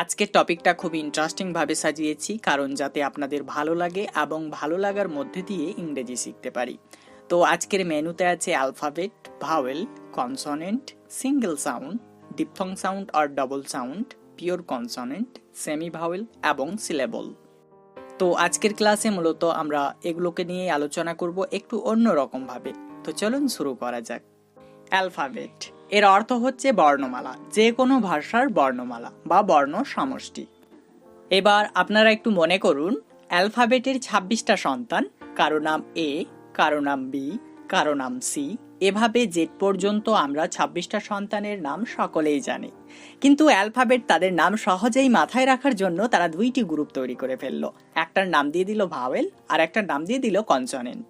আজকের টপিকটা খুব ইন্টারেস্টিং ভাবে সাজিয়েছি, কারণ যাতে আপনাদের ভালো লাগে এবং ভালো লাগার মধ্যে দিয়ে ইংরেজি শিখতে পারি। তো আজকের মেনুতে আছে alphabet, vowel, consonant, single sound, diphthong sound আর double sound, pure consonant, semi vowel এবং সিলেবল। তো আজকের ক্লাসে মূলত আমরা এগুলোকে নিয়ে আলোচনা করব একটু অন্যরকম ভাবে। তো চলুন শুরু করা যাক। অ্যালফাবেট এর অর্থ হচ্ছে বর্ণমালা, যে কোনো ভাষার বর্ণমালা বা বর্ণ সমষ্টি। এবার আপনারা একটু মনে করুন, অ্যালফাবেটের ২৬টা সন্তান, কারো নাম এ, কারো নাম বি, কারো নাম সি, এভাবে জেড পর্যন্ত আমরা ২৬টা সন্তানের নাম সকলেই জানি। কিন্তু অ্যালফাবেট তাদের নাম সহজেই মাথায় রাখার জন্য তারা দুইটি গ্রুপ তৈরি করে ফেললো। একটার নাম দিয়ে দিল ভাওয়েল আর একটার নাম দিয়ে দিল কনসোনেন্ট।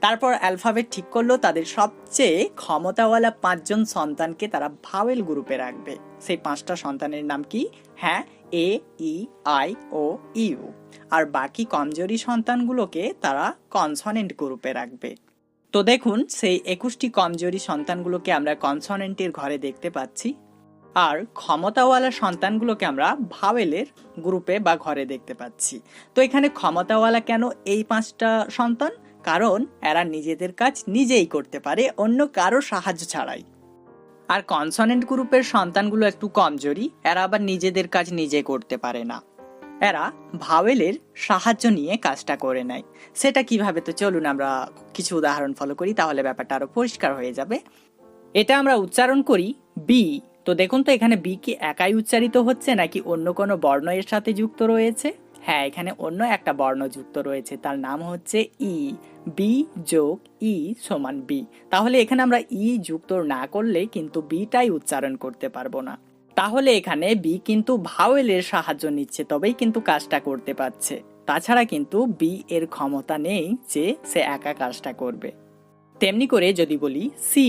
তারপর অ্যালফাবেট ঠিক করলো তাদের সবচেয়ে ক্ষমতাওয়ালা ৫জন সন্তানকে তারা ভাওয়েল গ্রুপে রাখবে। সেই ৫টা সন্তানের নাম কি? হ্যাঁ, এ, ই, আই ও ইউ। আর বাকি কমজোরি সন্তানগুলোকে তারা কনসোনেন্ট গ্রুপে রাখবে। তো দেখুন, সেই ২১টি কমজোরি সন্তানগুলোকে আমরা কনসোনেন্টের ঘরে দেখতে পাচ্ছি, আর ক্ষমতাওয়ালা সন্তানগুলোকে আমরা ভাওয়েলের গ্রুপে বা ঘরে দেখতে পাচ্ছি। তো এখানে ক্ষমতাওয়ালা কেন এই ৫টা সন্তান? কারণ এরা নিজেদের কাজ নিজেই করতে পারে, অন্য কারো সাহায্য ছাড়াই। আর কনসোনেন্ট গ্রুপের সন্তানগুলো একটু কমজোরি, এরা আবার নিজেদের কাজ নিজে করতে পারে না, এরা ভাওয়েলের সাহায্য নিয়ে কাজটা করে নেয়। সেটা কিভাবে? তো চলুন আমরা কিছু উদাহরণ ফলো করি, তাহলে ব্যাপারটা আরো পরিষ্কার হয়ে যাবে। এটা আমরা উচ্চারণ করি বি। তো দেখুন তো, এখানে বি কি একাই উচ্চারিত হচ্ছে নাকি অন্য কোনো বর্ণ এর সাথে যুক্ত রয়েছে? হ্যাঁ, এখানে অন্য একটা বর্ণ যুক্ত রয়েছে, তার নাম হচ্ছে ই। বি যোগ ই সমান বি। তাহলে এখানে আমরা ই যুক্ত না করলে কিন্তু বিটাই উচ্চারণ করতে পারবো না। তাহলে এখানে বি কিন্তু ভাওয়েলের সাহায্য নিচ্ছে, তবেই কিন্তু কাজটা করতে পারছে। তাছাড়া কিন্তু বি এর ক্ষমতা নেই যে সে একা কাজটা করবে। তেমনি করে যদি বলি সি,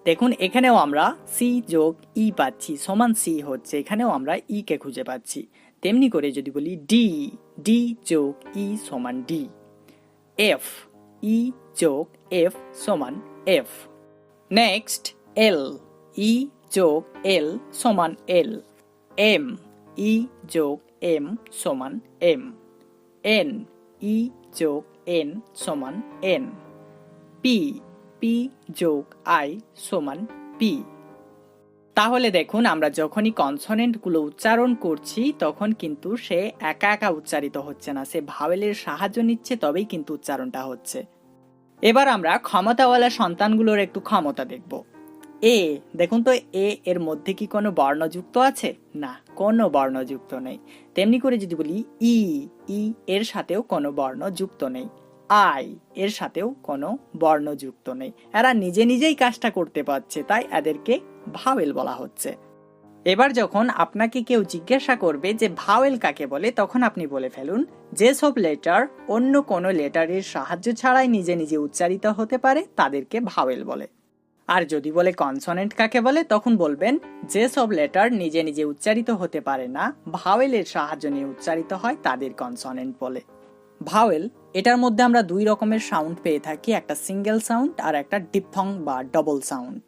দেখুন এখানেও আমরা সি যোগ ই পাচ্ছি, সমান সি হচ্ছে, এখানেও আমরা ই কে খুঁজে পাচ্ছি। তেমনি করে যদি বলি ডি, ডি যোগ ই সমান ডি। এফ, ই যোগ এফ সমান এফ। নেক্সট এল, ই যোগ এল সমান এল। এম, ই যোগ এম সমান এম। এন, ই যোগ এন সমান এন। পি, পি যোগ আই সমান পি। তাহলে দেখুন, আমরা যখনই কনসোনেন্টগুলো উচ্চারণ করছি তখন কিন্তু সে একা একা উচ্চারিত হচ্ছে না, সে ভাওয়েলের সাহায্য নিচ্ছে, তবেই কিন্তু উচ্চারণটা হচ্ছে। এবার আমরা ক্ষমতাওয়ালা সন্তানগুলোর একটু ক্ষমতা দেখব। এ, দেখুন তো এ এর মধ্যে কি কোনো বর্ণযুক্ত আছে? না, কোনো বর্ণযুক্ত নেই। তেমনি করে যদি বলি ই, ই এর সাথেও কোনো বর্ণ যুক্ত নেই। আই এর সাথেও কোনো বর্ণ যুক্ত নেই। এরা নিজে নিজেই কাজটা করতে পারছে, তাই এদেরকে ভাওয়েল বলা হচ্ছে। এবার যখন আপনাকে কেউ জিজ্ঞাসা করবে যে ভাওয়েল কাকে বলে, তখন আপনি বলে ফেলুন যেসব লেটার অন্য কোনো লেটারের সাহায্য ছাড়াই নিজে নিজে উচ্চারিত হতে পারে তাদেরকে ভাওয়েল বলে। আর যদি বলে কনসোনেন্ট কাকে বলে, তখন বলবেন যেসব লেটার নিজে নিজে উচ্চারিত হতে পারে না, ভাওয়েলের সাহায্য নিয়ে উচ্চারিত হয়, তাদের কনসোনেন্ট বলে। ভাওয়েল, এটার মধ্যে আমরা দুই রকমের সাউন্ড পেয়ে থাকি, একটা সিঙ্গেল সাউন্ড আর একটা ডিপথং বা ডবল সাউন্ড।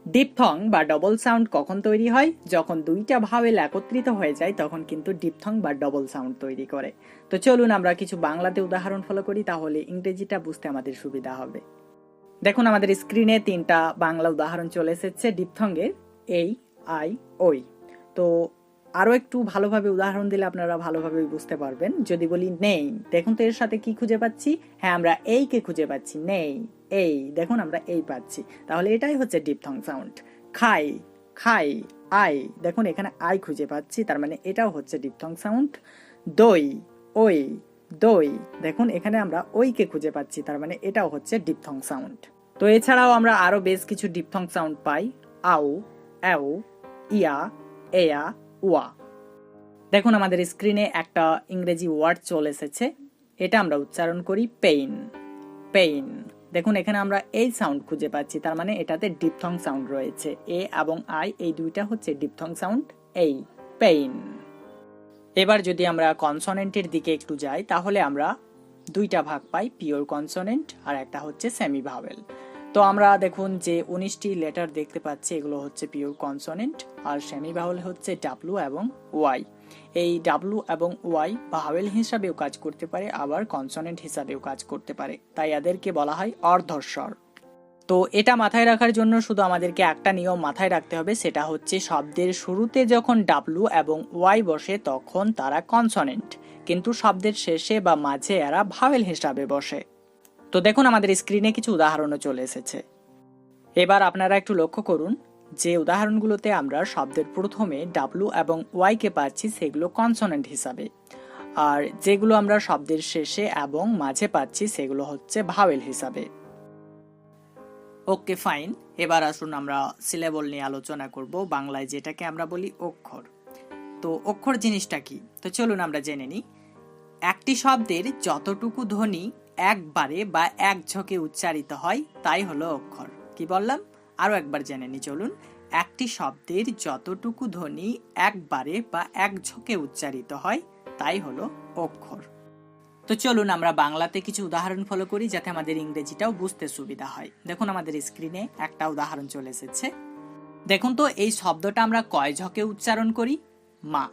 ডিপথং বা ডবল সাউন্ড কখন তৈরি হয়? যখন দুইটা ভাওয়েল একত্রিত হয়ে যায় তখন কিন্তু ডিপথং বা ডবল সাউন্ড তৈরি করে। তো চলুন আমরা কিছু বাংলাতে উদাহরণ ফলো করি, তাহলে ইংরেজিটা বুঝতে আমাদের সুবিধা হবে। দেখুন আমাদের স্ক্রিনে 3টা বাংলা উদাহরণ চলে এসেছে ডিপথংয়ের, এই, আই, ওই। তো আরো একটু ভালোভাবে উদাহরণ দিলে আপনারা ভালোভাবে বুঝতে পারবেন। যদি বলি নেই, দেখুন তো এর সাথে কি খুঁজে পাচ্ছি? হ্যাঁ, আমরা এই কে খুঁজে পাচ্ছি, নেই, এই, দেখুন আমরা এই পাচ্ছি, তাহলে এটাই হচ্ছে ডিপথং সাউন্ড। খাই, খাই, আই, দেখুন এখানে আই খুঁজে পাচ্ছি, তার মানে এটাও হচ্ছে ডিপথং সাউন্ড। দই, ওই, দই, দেখুন এখানে আমরা ওই কে খুঁজে পাচ্ছি, তার মানে এটাও হচ্ছে ডিপথং সাউন্ড। তো এছাড়াও আমরা আরো বেশ কিছু ডিপথং সাউন্ড পাই, আউ, এও, ইয়া, এয়া, ওয়া। দেখুন আমাদের স্ক্রিনে একটা ইংরেজি ওয়ার্ড চলে এসেছে, এটা আমরা উচ্চারণ করি পেইন, পেইন। দেখুন এখানে আমরা এই সাউন্ড খুঁজে পাচ্ছি, তার মানে এটাতে ডিপথং সাউন্ড রয়েছে। এ এবং আই এই দুইটা হচ্ছে ডিপথং সাউন্ড, এই, পেইন। এবার যদি আমরা কনসোনেন্টের দিকে একটু যাই, তাহলে আমরা দুইটা ভাগ পাই, পিওর কনসোনেন্ট আর একটা হচ্ছে সেমি ভাওয়েল। তো আমরা দেখুন যে 19টি লেটার দেখতে পাচ্ছি, এগুলো হচ্ছে পিওর কনসোনেন্ট, আর সেমি ভাওয়েল হচ্ছে ডাব্লিউ এবং ওয়াই। এই ডাব্লু এবং ওয়াই ভাওয়েল হিসাবেও কাজ করতে পারে, আবার কনসোনেন্ট হিসাবেও কাজ করতে পারে, তাই এদেরকে বলা হয় অর্ধস্বর। তো এটা মাথায় রাখার জন্য শুধু আমাদেরকে একটা নিয়ম মাথায় রাখতে হবে, সেটা হচ্ছে শব্দের শুরুতে যখন ডাব্লু এবং ওয়াই বসে তখন তারা কনসোনেন্ট, কিন্তু শব্দের শেষে বা মাঝে এরা ভাওয়েল হিসাবে বসে। তো দেখুন আমাদের স্ক্রিনে কিছু উদাহরণও চলে এসেছে। এবার আপনারা একটু লক্ষ্য করুন যে উদাহরণগুলোতে আমরা শব্দের প্রথমে ডাব্লু এবং ওয়াইকে পাচ্ছি সেগুলো কনসোনেন্ট হিসাবে, আর যেগুলো আমরা শব্দের শেষে এবং মাঝে পাচ্ছি সেগুলো হচ্ছে ভাওয়েল হিসাবে। ওকে ফাইন, এবার আসুন আমরা সিলেবল নিয়ে আলোচনা করব, বাংলায় যেটাকে আমরা বলি অক্ষর। তো অক্ষর জিনিসটা কি, তো চলুন আমরা জেনে নিই। একটি শব্দের যতটুকু ধ্বনি একবারে বা এক ঝোঁকে উচ্চারিত হয় তাই হলো অক্ষর। কি বললাম, আরো একবার জেনে নিই চলুন। একটি শব্দের যতটুকু ধ্বনি একবারে বা এক ঝোঁকে উচ্চারিত হয় তাই হলো অক্ষর। তো চলুন আমরা বাংলাতে কিছু উদাহরণ ফলো করি যাতে আমাদের ইংরেজিটাও বুঝতে সুবিধা হয়। দেখুন আমাদের স্ক্রিনে একটা উদাহরণ চলে এসেছে। দেখুন তো এই শব্দটা আমরা কয় ঝোঁকে উচ্চারণ করি? মা।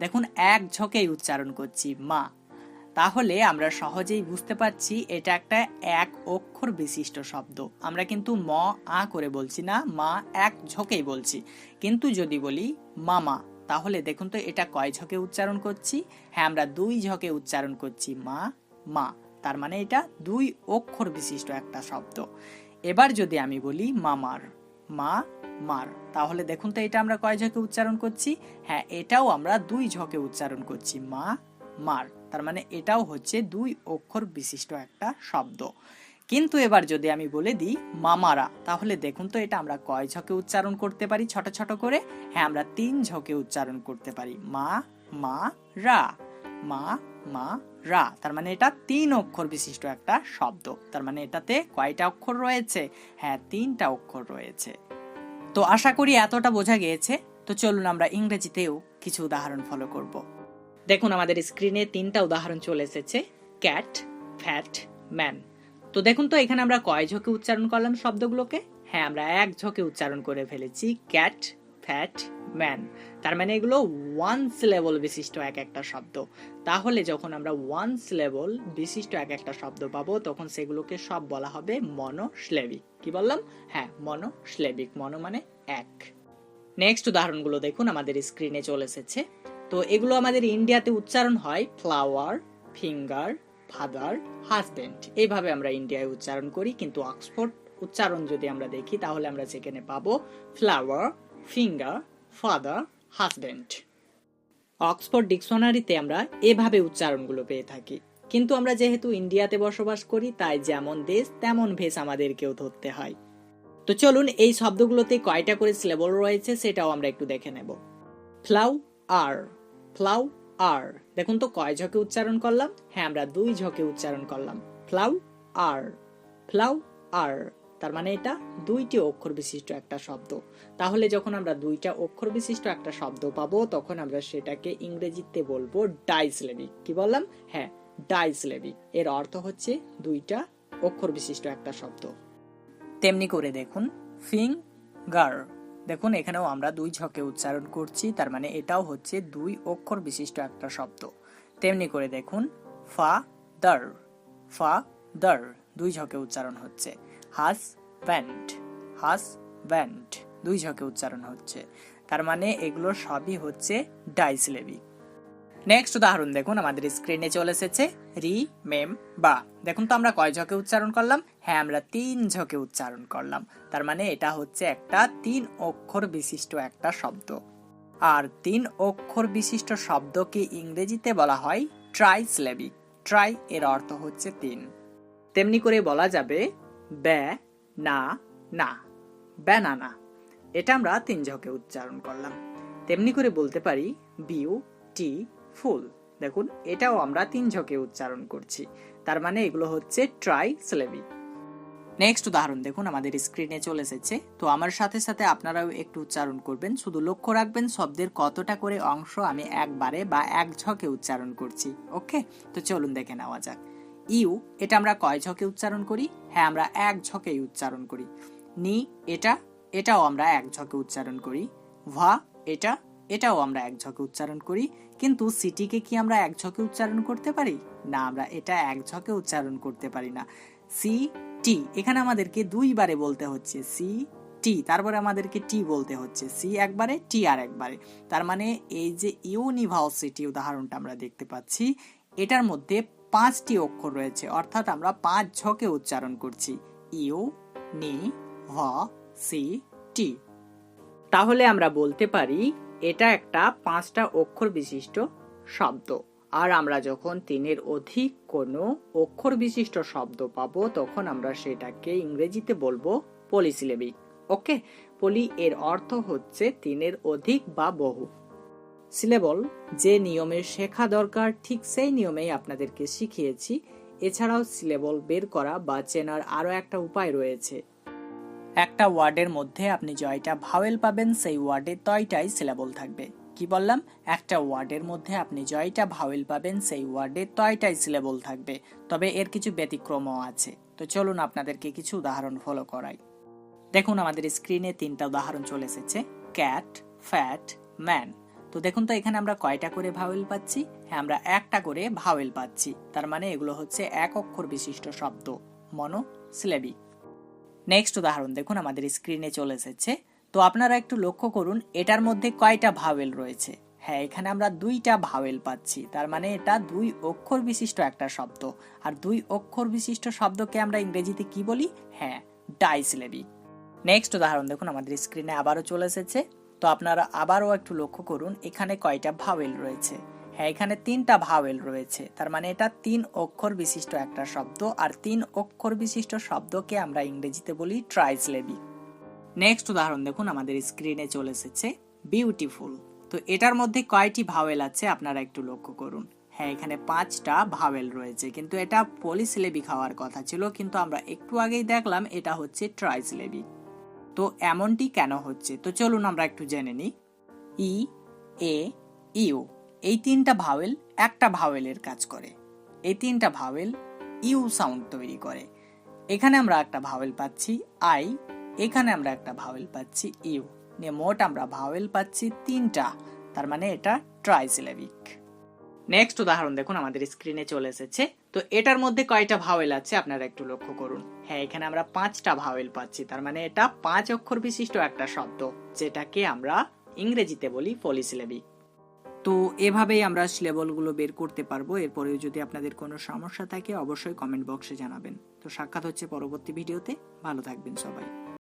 দেখুন এক ঝোঁকেই উচ্চারণ করছি মা। তাহলে আমরা সহজেই বুঝতে পারছি এটা একটা এক অক্ষর বিশিষ্ট শব্দ। আমরা কিন্তু ম আ করে বলছি না, মা এক ঝোঁকেই বলছি। কিন্তু যদি বলি মামা, তাহলে দেখুন তো এটা কয় ঝোঁকে উচ্চারণ করছি? হ্যাঁ, আমরা দুই ঝোঁকে উচ্চারণ করছি মা মা, তার মানে এটা দুই অক্ষর বিশিষ্ট একটা শব্দ। এবার যদি আমি বলি মামার, মা মার, তাহলে দেখুন তো এটা আমরা কয় ঝোঁকে উচ্চারণ করছি? হ্যাঁ, এটাও আমরা দুই ঝোঁকে উচ্চারণ করছি মা মার, তার মানে এটাও হচ্ছে দুই অক্ষর বিশিষ্ট একটা শব্দ। কিন্তু এবার যদি আমি বলে দিই মামারা, তাহলে দেখুন তো এটা আমরা কয় ঝোঁকে উচ্চারণ করতে পারি ছোট ছোট করে? হ্যাঁ, আমরা তিন ঝোঁকে উচ্চারণ করতে পারি মা মা রা, মা মা রা, তার মানে এটা তিন অক্ষর বিশিষ্ট একটা শব্দ। তার মানে এটাতে কয়টা অক্ষর রয়েছে? হ্যাঁ, তিনটা অক্ষর রয়েছে। তো আশা করি এতটা বোঝা গিয়েছে। তো চলুন আমরা ইংরেজিতেও কিছু উদাহরণ ফলো করব। দেখুন আমাদের স্ক্রিনে তিনটা উদাহরণ চলে এসেছে, ক্যাট, ফ্যাট, ম্যান। তো দেখুন তো এখানে আমরা কয় ঝোঁকে উচ্চারণ করলাম শব্দগুলোকে? হ্যাঁ, আমরা এক ঝোঁকে উচ্চারণ করে ফেলেছি ক্যাট, ফ্যাট, ম্যান। তার মানে এগুলো ওয়ান সিলেবল বিশিষ্ট এক একটা শব্দ। তাহলে যখন আমরা ওয়ান সিলেবল বিশিষ্ট এক একটা শব্দ পাবো তখন সেগুলোকে সব বলা হবে মনোশ্লেবিক। কি বললাম? হ্যাঁ, মনোশ্লেবিক। মনো মানে এক। নেক্সট উদাহরণগুলো দেখুন আমাদের স্ক্রিনে চলে এসেছে। তো এগুলো আমাদের ইন্ডিয়াতে উচ্চারণ হয় ফ্লাওয়ার, ফিঙ্গার, ফাদার, হাজবেন্ড। এইভাবে আমরা ইন্ডিয়ায় উচ্চারণ করি, কিন্তু অক্সফোর্ড উচ্চারণ যদি আমরা দেখি তাহলে আমরা সেখানে পাবো flower, finger, father, husband. Oxford ডিকশনারিতে আমরা এভাবে উচ্চারণগুলো পেয়ে থাকি। কিন্তু আমরা যেহেতু ইন্ডিয়াতে বসবাস করি তাই যেমন দেশ তেমন ভেষ আমাদেরকেও ধরতে হয়। তো চলুন এই শব্দগুলোতে কয়টা করে সিলেবল রয়েছে সেটাও আমরা একটু দেখে নেব। ফ্লাউ আর, ফ্লাউ আর, দেখুন তো কয় ঝোঁকে উচ্চারণ করলাম? হ্যাঁ, আমরা দুই ঝোঁকে উচ্চারণ করলাম ফ্লাউ আর, ফ্লাউ আর, তার মানে এটা দুইটি অক্ষর বিশিষ্ট একটা শব্দ। তাহলে যখন আমরা দুইটা অক্ষর বিশিষ্ট একটা শব্দ পাবো তখন আমরা সেটাকে ইংরেজিতে বলবো ডাইসিলেবিক। কি বললাম? হ্যাঁ, ডাইসিলেবিক। এর অর্থ হচ্ছে দুইটা অক্ষর বিশিষ্ট একটা শব্দ। তেমনি করে দেখুন ফিঙ্গার, দেখুন এখানেও আমরা দুই ঝোঁকে উচ্চারণ করছি, তার মানে এটাও হচ্ছে দুই অক্ষর বিশিষ্ট একটা শব্দ। তেমনি করে দেখুন ফাদার, ফাদার, দুই ঝোঁকে উচ্চারণ হচ্ছে। হাজব্যান্ড, হাজব্যান্ড, দুই ঝোঁকে উচ্চারণ হচ্ছে। তার মানে এগুলো সবই হচ্ছে ডাইসিলেবিক। নেক্সট উদাহরণ দেখুন আমাদের স্ক্রিনে চলে এসেছে রিমেম্বার। দেখুন তো আমরা কয় ঝোঁকে উচ্চারণ করলাম? হ্যাঁ, আমরা তিন ঝোঁকে উচ্চারণ করলাম। তার মানে এটা হচ্ছে একটা তিন অক্ষর বিশিষ্ট একটা শব্দ। আর তিন অক্ষর বিশিষ্ট শব্দকে ইংরেজিতে বলা হয় ট্রাইসিলেবিক। ট্রাই এর অর্থ হচ্ছে তিন। তেমনি করে বলা যাবে না, ব্যানানা, এটা আমরা তিন ঝোঁকে উচ্চারণ করলাম। তেমনি করে বলতে পারি বিউটিফুল, দেখুন এটাও আমরা তিন ঝোঁকে উচ্চারণ করছি। তার মানে এগুলো হচ্ছে ট্রাইসিলেবিক। নেক্সট উদাহরণ দেখুন আমাদের স্ক্রিনে চলে এসেছে। তো আমার সাথে সাথে আপনারাও একটু উচ্চারণ করবেন, শুধু লক্ষ্য রাখবেন শব্দের কতটা করে অংশ আমি একবারে বা এক ঝোঁকে উচ্চারণ করছি। ওকে, তো চলুন দেখে নেওয়া যাক। ইউ, এটা আমরা কয় ঝোঁকে উচ্চারণ করি? হ্যাঁ, আমরা এক ঝোঁকেই উচ্চারণ করি। নি, এটাও আমরা এক ঝোঁকে উচ্চারণ করি। ভা, এটাও আমরা এক ঝকে উচ্চারণ করি, কিন্তু সিটিকে কি আমরা এক ঝকে উচ্চারণ করতে পারি না? আমরা এটা এক ঝকে উচ্চারণ করতে পারি না। সি টি, এখানে আমাদেরকে দুইবারে বলতে হচ্ছে সি টি, তারপরে আমাদেরকে টি বলতে হচ্ছে, সি একবারে টি আর একবারে। তার মানে এই যে ইউনিভার্সিটি উদাহরণটা আমরা দেখতে পাচ্ছি, এটার মধ্যে 5টি অক্ষর রয়েছে, অর্থাৎ আমরা 5 ঝকে উচ্চারণ করছি, ইউ নি ভ সি টি। তাহলে আমরা বলতে পারি এটা একটা 5টা অক্ষর বিশিষ্ট শব্দ। আর আমরা যখন 3-এর অধিক কোনো অক্ষর বিশিষ্ট শব্দ পাবো তখন আমরা সেটাকে ইংরেজিতে বলবো পলিসিলেবিক। ওকে, পলি এর অর্থ হচ্ছে 3-এর অধিক বা বহু। সিলেবল যে নিয়মে শেখা দরকার ঠিক সেই নিয়মেই আপনাদেরকে শিখিয়েছি। এছাড়াও সিলেবল বের করা বা চেনার আরো একটা উপায় রয়েছে। একটা ওয়ার্ডের মধ্যে আপনি জয়টা ভাওয়েল পাবেন সেই ওয়ার্ডে তয়টাই সিলেবল থাকবে। কি বললাম? একটা ওয়ার্ডের মধ্যে আপনি জয়টা ভাওয়েল পাবেন সেই ওয়ার্ডে তয়টাই সিলেবল থাকবে, তবে এর কিছু ব্যতিক্রমও আছে। তো চলুন আপনাদেরকে কিছু উদাহরণ ফলো করাই। দেখুন আমাদের স্ক্রিনে 3টা উদাহরণ চলে এসেছে, ক্যাট, ফ্যাট, ম্যান। তো দেখুন তো এখানে আমরা কয়টা করে ভাওয়েল পাচ্ছি? হ্যাঁ, আমরা একটা করে ভাওয়েল পাচ্ছি। তার মানে এগুলো হচ্ছে এক অক্ষর বিশিষ্ট শব্দ, মনোসিলেবিক। নেক্সট উদাহরণ দেখুন আমাদের স্ক্রিনে চলে এসেছে। তো আপনারা একটু লক্ষ্য করুন এটার মধ্যে কয়টা ভাওয়েল রয়েছে? হ্যাঁ, এখানে আমরা 2টা ভাওয়েল পাচ্ছি। তার মানে এটা 2 অক্ষর বিশিষ্ট একটা শব্দ। আর 2 অক্ষর বিশিষ্ট শব্দকে আমরা ইংরেজিতে কি বলি? হ্যাঁ, ডাইসিলেবিক। নেক্সট উদাহরণ দেখুন আমাদের স্ক্রিনে আবারও চলে এসেছে। তো আপনারা আবারও একটু লক্ষ্য করুন এখানে কয়টা ভাওয়েল রয়েছে? হ্যাঁ, এখানে 3টা ভাওয়েল রয়েছে। তার মানে এটা 3 অক্ষর বিশিষ্ট একটা শব্দ, আর 3 অক্ষর বিশিষ্ট শব্দকে আমরা ইংরেজিতে বলি ট্রাইসিলেবিক। নেক্সট উদাহরণ দেখুন আমাদের স্ক্রিনে চলে এসেছে, বিউটিফুল। তো এটার মধ্যে কয়টি ভাওয়েল আছে আপনারা একটু লক্ষ্য করুন। হ্যাঁ, এখানে 5টা ভাওয়েল রয়েছে, কিন্তু এটা পলিসিলেবিক হওয়ার কথা ছিল, কিন্তু আমরা একটু আগেই দেখলাম এটা হচ্ছে ট্রাইসিলেবিক। তো এমনটি কেন হচ্ছে? তো চলুন আমরা একটু জেনে নিই। ই, এ, ইউ, এই 3টা ভাওয়েল একটা ভাওয়েলের কাজ করে। এই 3টা ভাওয়েল ইউ সাউন্ড তৈরি করে। এখানে আমরা একটা ভাওয়েল পাচ্ছি আই, এখানে আমরা একটা ভাওয়েল পাচ্ছি ইউ, নিয়ে মোট আমরা ভাওয়েল পাচ্ছি 3টা। তার মানে এটা ট্রাইসিলেবিক। নেক্সট উদাহরণ দেখুন আমাদের স্ক্রিনে চলে এসেছে। তো এটার মধ্যে কয়টা ভাওয়েল আছে আপনারা একটু লক্ষ্য করুন। হ্যাঁ, এখানে আমরা 5টা ভাওয়েল পাচ্ছি। তার মানে এটা 5 অক্ষর বিশিষ্ট একটা শব্দ, যেটাকে আমরা ইংরেজিতে বলি পলিসিলেবিক। তো এভাবেই আমরা সিলেবলগুলো বের করতে পারবো। এরপরেও যদি আপনাদের কোনো সমস্যা থাকে অবশ্যই কমেন্ট বক্সে জানাবেন। তো সাক্ষাৎ হচ্ছে পরবর্তী ভিডিওতে। ভালো থাকবেন সবাই।